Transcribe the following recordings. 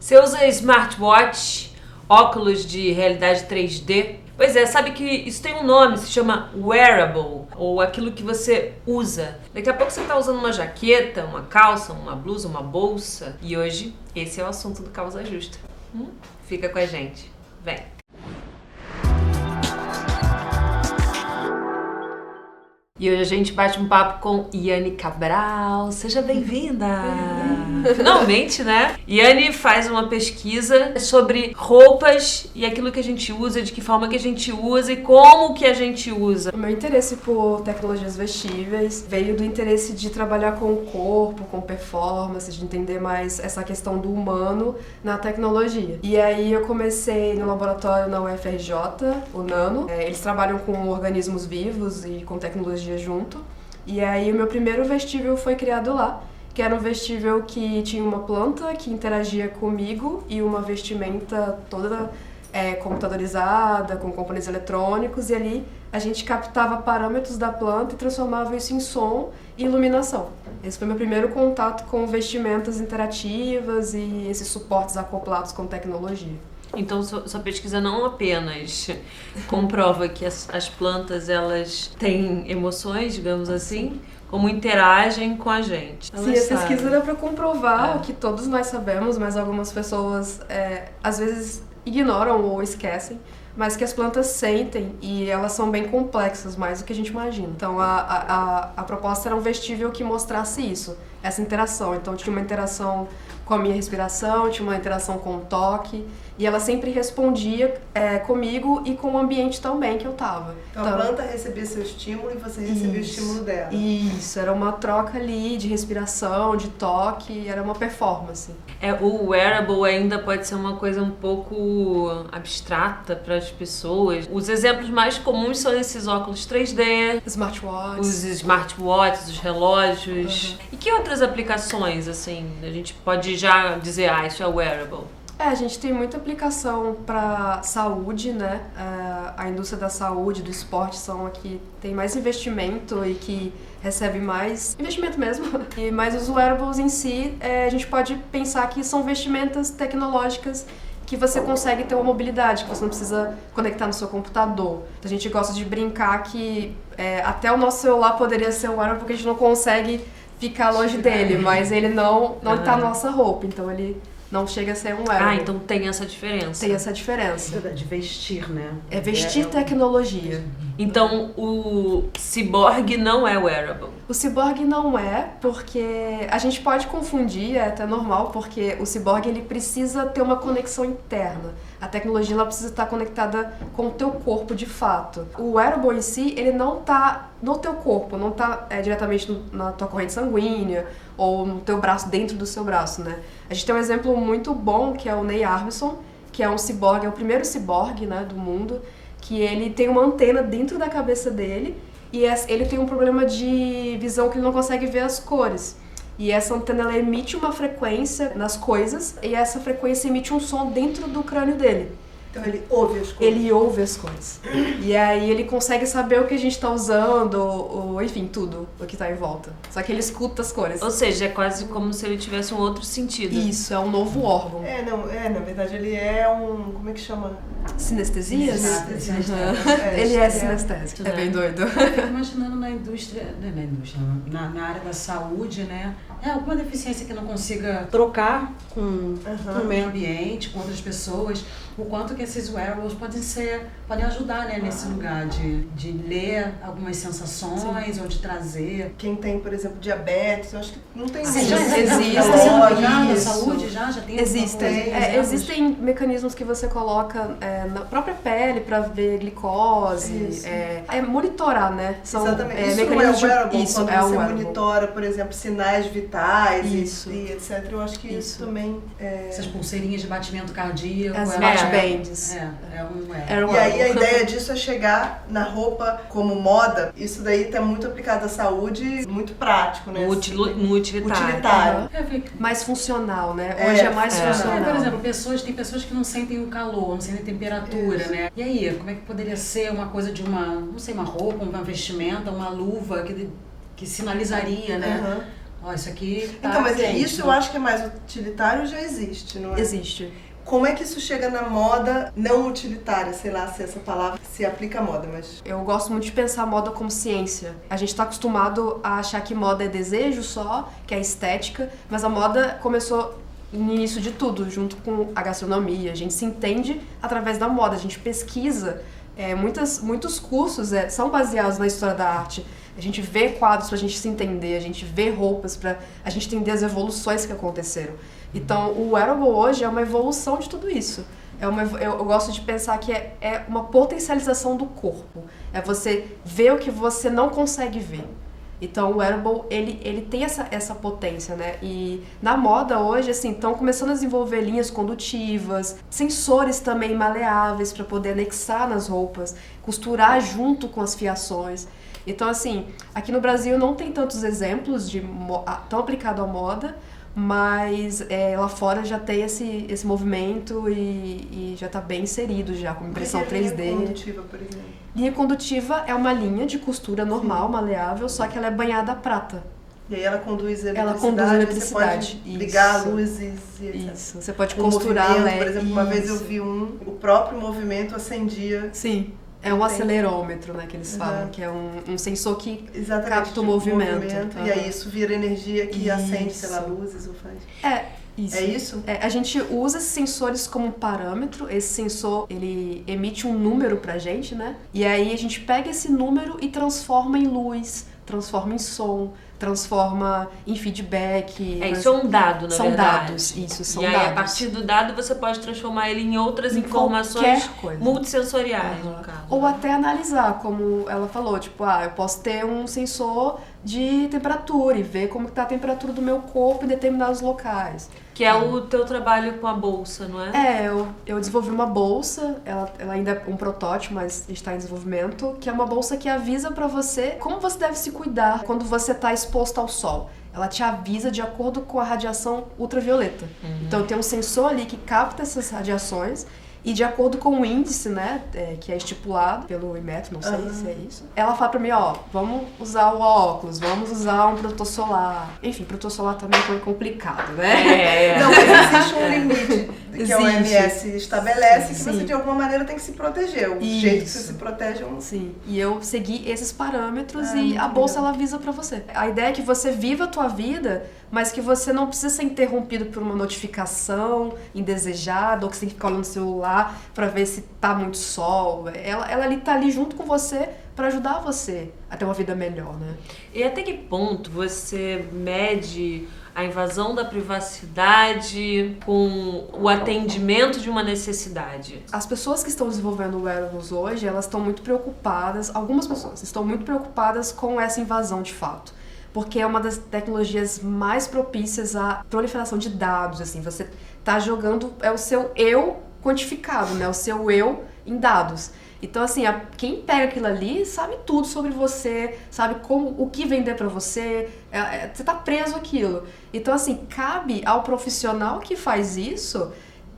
Você usa smartwatch, óculos de realidade 3D? Pois é, sabe que isso tem um nome, se chama wearable, ou aquilo que você usa. Daqui a pouco você tá usando uma jaqueta, uma calça, uma blusa, uma bolsa. E hoje, esse é o assunto do Causa Justa. Fica com a gente. Vem! E hoje a gente bate um papo com Yane Cabral. Seja bem-vinda! Finalmente, né? Yane faz uma pesquisa sobre roupas e aquilo que a gente usa, de que forma que a gente usa e como que a gente usa. O meu interesse por tecnologias vestíveis veio do interesse de trabalhar com o corpo, com performance, de entender mais essa questão do humano na tecnologia. E aí eu comecei no laboratório na UFRJ, o Nano. Eles trabalham com organismos vivos e com tecnologia junto. E aí o meu primeiro vestível foi criado lá, que era um vestível que tinha uma planta que interagia comigo e uma vestimenta toda computadorizada, com componentes eletrônicos, e ali a gente captava parâmetros da planta e transformava isso em som e iluminação. Esse foi meu primeiro contato com vestimentas interativas e esses suportes acoplados com tecnologia. Então, sua pesquisa não apenas comprova que as plantas, elas têm emoções, digamos assim, como interagem com a gente. Sim, a pesquisa era para comprovar o que todos nós sabemos, mas algumas pessoas às vezes ignoram ou esquecem, mas que as plantas sentem e elas são bem complexas, mais do que a gente imagina. Então a proposta era um vestível que mostrasse isso, essa interação. Então tinha uma interação com a minha respiração, tinha uma interação com o toque, e ela sempre respondia comigo e com o ambiente também que eu tava. Então a planta recebia seu estímulo e você recebia o estímulo dela. Isso, era uma troca ali de respiração, de toque, era uma performance. O wearable ainda pode ser uma coisa um pouco abstrata para as pessoas. Os exemplos mais comuns são esses óculos 3D, Smartwatches. os smartwatches, os relógios. E que outras aplicações, assim, a gente pode já dizer, isso é wearable? A gente tem muita aplicação para saúde, né? A indústria da saúde, do esporte são a que tem mais investimento e que recebe mais investimento mesmo. Mas os wearables em si, a gente pode pensar que são vestimentas tecnológicas que você consegue ter uma mobilidade, que você não precisa conectar no seu computador. A gente gosta de brincar que até o nosso celular poderia ser um wearable porque a gente não consegue ficar longe dele, mas ele não tá na nossa roupa, então ele não chega a ser um wearable. Então tem essa diferença. Tem essa diferença. De vestir, né? É vestir tecnologia. Então o ciborgue não é wearable. O ciborgue não é, porque a gente pode confundir, é até normal, porque o ciborgue ele precisa ter uma conexão interna. A tecnologia ela precisa estar conectada com o teu corpo de fato. O wearable em si, ele não está no teu corpo, não está diretamente na tua corrente sanguínea ou no teu braço, dentro do seu braço, né? A gente tem um exemplo muito bom, que é o Neil Armstrong, que é um ciborgue, é o primeiro ciborgue, né, do mundo, que ele tem uma antena dentro da cabeça dele e ele tem um problema de visão que ele não consegue ver as cores. E essa antena ela emite uma frequência nas coisas e essa frequência emite um som dentro do crânio dele. Então ele ouve as coisas. Ele ouve as coisas. E aí ele consegue saber o que a gente tá usando, ou enfim, tudo o que tá em volta. Só que ele escuta as cores. Ou seja, é quase como se ele tivesse um outro sentido. Isso, é um novo órgão. Na verdade ele é um... Como é que chama? Sinestesias? Sinestésico. Ele é sinestésico. É bem doido. Eu fico imaginando na área da saúde, né? Alguma deficiência que não consiga trocar com o meio ambiente, com outras pessoas, o quanto que esses wearables podem ajudar, né, nesse lugar de ler algumas sensações ou de trazer. Quem tem, por exemplo, diabetes, eu acho que não tem Existe. Na saúde já tem. Existem mecanismos que você coloca na própria pele para ver glicose, monitorar, né? São exatamente. Mecanismos Isso é o wearable, isso quando é você o wearable. monitora, por exemplo, sinais vitais e etc. Eu acho que isso também essas pulseirinhas de batimento cardíaco. As smartbands. E aí a ideia disso é chegar na roupa como moda. Isso daí tá muito aplicado à saúde, muito prático, né? No utilitário. Mais funcional, né? Hoje é mais funcional. Por exemplo, tem pessoas que não sentem o calor, não sentem a temperatura, né? E aí, como é que poderia ser uma coisa de uma roupa, uma vestimenta, uma luva que sinalizaria, né? Ó, isso aqui tá Então, mas quente, isso eu acho que é mais utilitário, já existe, não é? Existe. Como é que isso chega na moda não utilitária? Sei lá se essa palavra se aplica à moda, mas... Eu gosto muito de pensar a moda como ciência. A gente tá acostumado a achar que moda é desejo só, que é estética, mas a moda começou no início de tudo, junto com a gastronomia. A gente se entende através da moda, a gente pesquisa. Muitos cursos são baseados na história da arte. A gente vê quadros pra gente se entender, a gente vê roupas pra a gente entender as evoluções que aconteceram. Então, o wearable hoje é uma evolução de tudo isso. Eu gosto de pensar que é uma potencialização do corpo. É você ver o que você não consegue ver. Então, o wearable, ele tem essa potência, né? E na moda hoje, assim, estão começando a desenvolver linhas condutivas, sensores também maleáveis para poder anexar nas roupas, costurar junto com as fiações. Então, assim, aqui no Brasil não tem tantos exemplos tão aplicado à moda, mas lá fora já tem esse movimento e já está bem inserido já, com impressão 3D. Linha condutiva, por exemplo? Linha condutiva é uma linha de costura normal, maleável, só que ela é banhada a prata. E aí ela conduz eletricidade, ela conduz eletricidade. Você pode ligar luzes e etc. Isso, você pode costurar LED. Por exemplo, uma vez eu vi o próprio movimento acendia. Sim. É um acelerômetro, né, que eles falam, que é um sensor que capta o movimento. E aí isso vira energia que acende, sei lá, luzes ou faz. Isso. É isso? A gente usa esses sensores como parâmetro. Esse sensor, ele emite um número pra gente, né? E aí a gente pega esse número e transforma em luz, transforma em som, transforma em feedback. Isso é um dado, na são verdade. Dados, isso, são dados. dados. E aí, a partir do dado, você pode transformar ele em outras informações multissensoriais, no caso. Ou até analisar, como ela falou, tipo, eu posso ter um sensor de temperatura e ver como está a temperatura do meu corpo em determinados locais. Que é o teu trabalho com a bolsa, não é? Eu desenvolvi uma bolsa, ela ainda é um protótipo, mas está em desenvolvimento, que é uma bolsa que avisa pra você como você deve se cuidar quando você está exposto ao sol. Ela te avisa de acordo com a radiação ultravioleta. Então tem um sensor ali que capta essas radiações e de acordo com o índice, né, que é estipulado pelo Inmetro, não sei se é isso, ela fala pra mim, vamos usar o óculos, vamos usar um protetor solar. Enfim, protetor solar também foi complicado, né? Não, mas existe um limite que a OMS estabelece que você de alguma maneira tem que se proteger. O jeito que você se protege é um... Sim, e eu segui esses parâmetros e a bolsa ela avisa pra você. A ideia é que você viva a tua vida, mas que você não precisa ser interrompido por uma notificação indesejada ou que você tem que ficar olhando no celular pra ver se tá muito sol. Ela ali tá ali junto com você pra ajudar você a ter uma vida melhor, né? E até que ponto você mede a invasão da privacidade com o atendimento de uma necessidade? As pessoas que estão desenvolvendo wearables hoje, elas estão muito preocupadas, algumas pessoas estão muito preocupadas com essa invasão de fato. Porque é uma das tecnologias mais propícias à proliferação de dados, assim, você tá jogando, é o seu eu quantificado, né? O seu eu em dados. Então, assim, quem pega aquilo ali sabe tudo sobre você, sabe o que vender pra você, você tá preso àquilo. Então, assim, cabe ao profissional que faz isso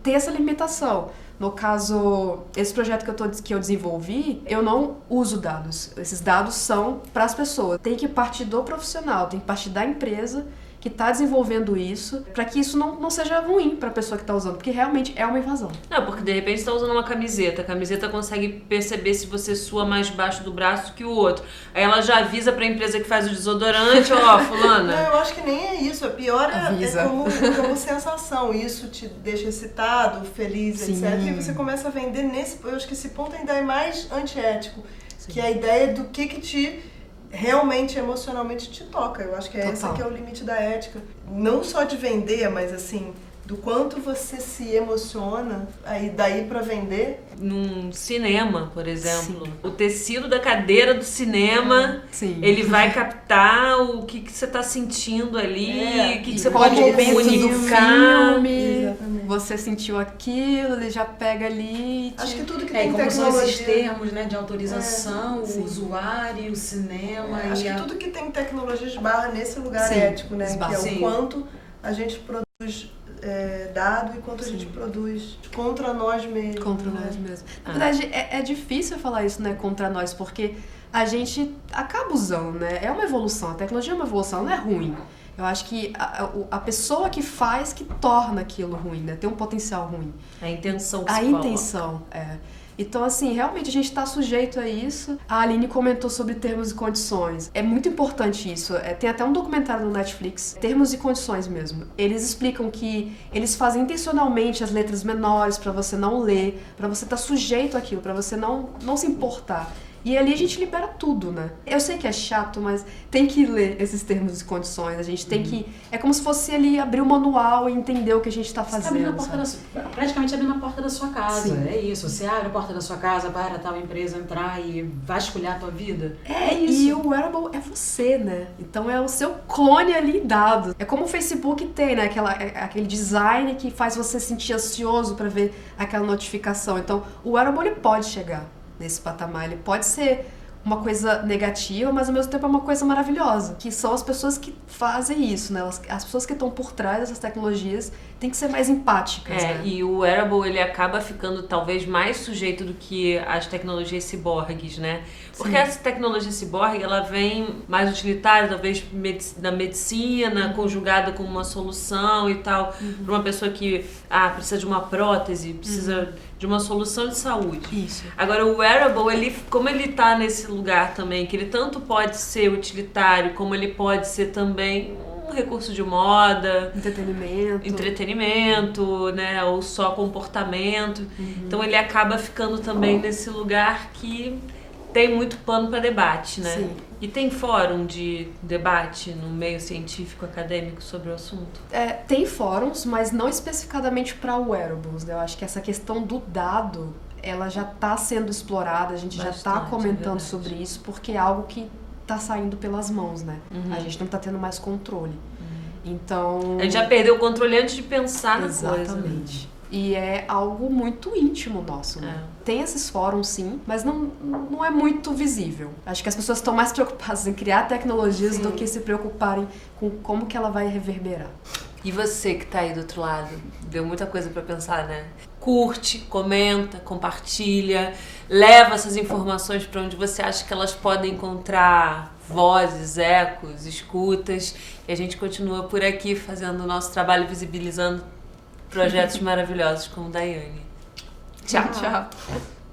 ter essa limitação. No caso, esse projeto que eu desenvolvi, eu não uso dados. Esses dados são para as pessoas. Tem que partir do profissional, tem que partir da empresa que está desenvolvendo isso, para que isso não seja ruim para a pessoa que está usando, porque realmente é uma invasão. Não, porque de repente você está usando uma camiseta, a camiseta consegue perceber se você sua mais baixo do braço que o outro. Aí ela já avisa para a empresa que faz o desodorante, fulana. Não, eu acho que nem é isso, a pior é como sensação, isso te deixa excitado, feliz, Sim. etc. E você começa a vender eu acho que esse ponto ainda é mais antiético, que é a ideia do que te realmente emocionalmente te toca. Eu acho que esse que é o limite da ética. Não só de vender, mas assim, do quanto você se emociona, aí daí pra vender. Num cinema, por exemplo, o tecido da cadeira do cinema, ele vai captar o que você tá sentindo ali, o que você pode comunicar. Você sentiu aquilo, ele já pega ali. Acho que tudo que tem como tecnologia... são esses termos, né, de autorização, o usuário, o cinema. Acho que tudo que tem tecnologia esbarra nesse lugar ético, né? Que é o quanto a gente produz dado e quanto a gente produz contra nós mesmos. Contra nós mesmos. Na verdade, é difícil falar isso, né, contra nós, porque a gente acaba usando, né? É uma evolução, a tecnologia é uma evolução, não é ruim. Eu acho que a pessoa que faz que torna aquilo ruim, né? Tem um potencial ruim. A intenção que A se coloca. intenção, Então, assim, realmente a gente está sujeito a isso. A Aline comentou sobre termos e condições. É muito importante isso. Tem até um documentário no Netflix, termos e condições mesmo. Eles explicam que eles fazem intencionalmente as letras menores para você não ler, para você estar sujeito àquilo, para você não se importar. E ali a gente libera tudo, né? Eu sei que é chato, mas tem que ler esses termos e condições. A gente tem que... É como se fosse ali abrir o manual e entender o que a gente tá fazendo. Praticamente abrindo a porta da sua casa. Sim. É isso. Você abre a porta da sua casa para tal empresa entrar e vasculhar a tua vida. É isso. E o wearable é você, né? Então é o seu clone ali dado. É como o Facebook tem, né? Aquele design que faz você sentir ansioso para ver aquela notificação. Então o wearable ele pode chegar nesse patamar. Ele pode ser uma coisa negativa, mas ao mesmo tempo é uma coisa maravilhosa, que são as pessoas que fazem isso, né? As pessoas que estão por trás dessas tecnologias têm que ser mais empáticas, né? E o wearable, ele acaba ficando talvez mais sujeito do que as tecnologias ciborgues, né? Porque essa tecnologia ciborgue, ela vem mais utilitária, talvez da medicina, conjugada com uma solução e tal, para uma pessoa que precisa de uma prótese, precisa de uma solução de saúde. Isso. Agora, o wearable, como ele tá nesse lugar também, que ele tanto pode ser utilitário, como ele pode ser também um recurso de moda, entretenimento, né, ou só comportamento. Então ele acaba ficando também nesse lugar que tem muito pano para debate, né? Sim. E tem fórum de debate no meio científico acadêmico sobre o assunto? Tem fóruns, mas não especificadamente para wearables, né? Eu acho que essa questão do dado, ela já está sendo explorada, a gente já está comentando sobre isso, porque é algo que está saindo pelas mãos, né? A gente não está tendo mais controle. Então... A gente já perdeu o controle antes de pensar na coisa. Exatamente. E é algo muito íntimo nosso, né? Tem esses fóruns, sim, mas não é muito visível. Acho que as pessoas estão mais preocupadas em criar tecnologias do que se preocuparem com como que ela vai reverberar. E você que tá aí do outro lado, deu muita coisa pra pensar, né? Curte, comenta, compartilha, leva essas informações pra onde você acha que elas podem encontrar vozes, ecos, escutas. E a gente continua por aqui fazendo o nosso trabalho, visibilizando projetos maravilhosos como o da Daiane. Tchau, tchau.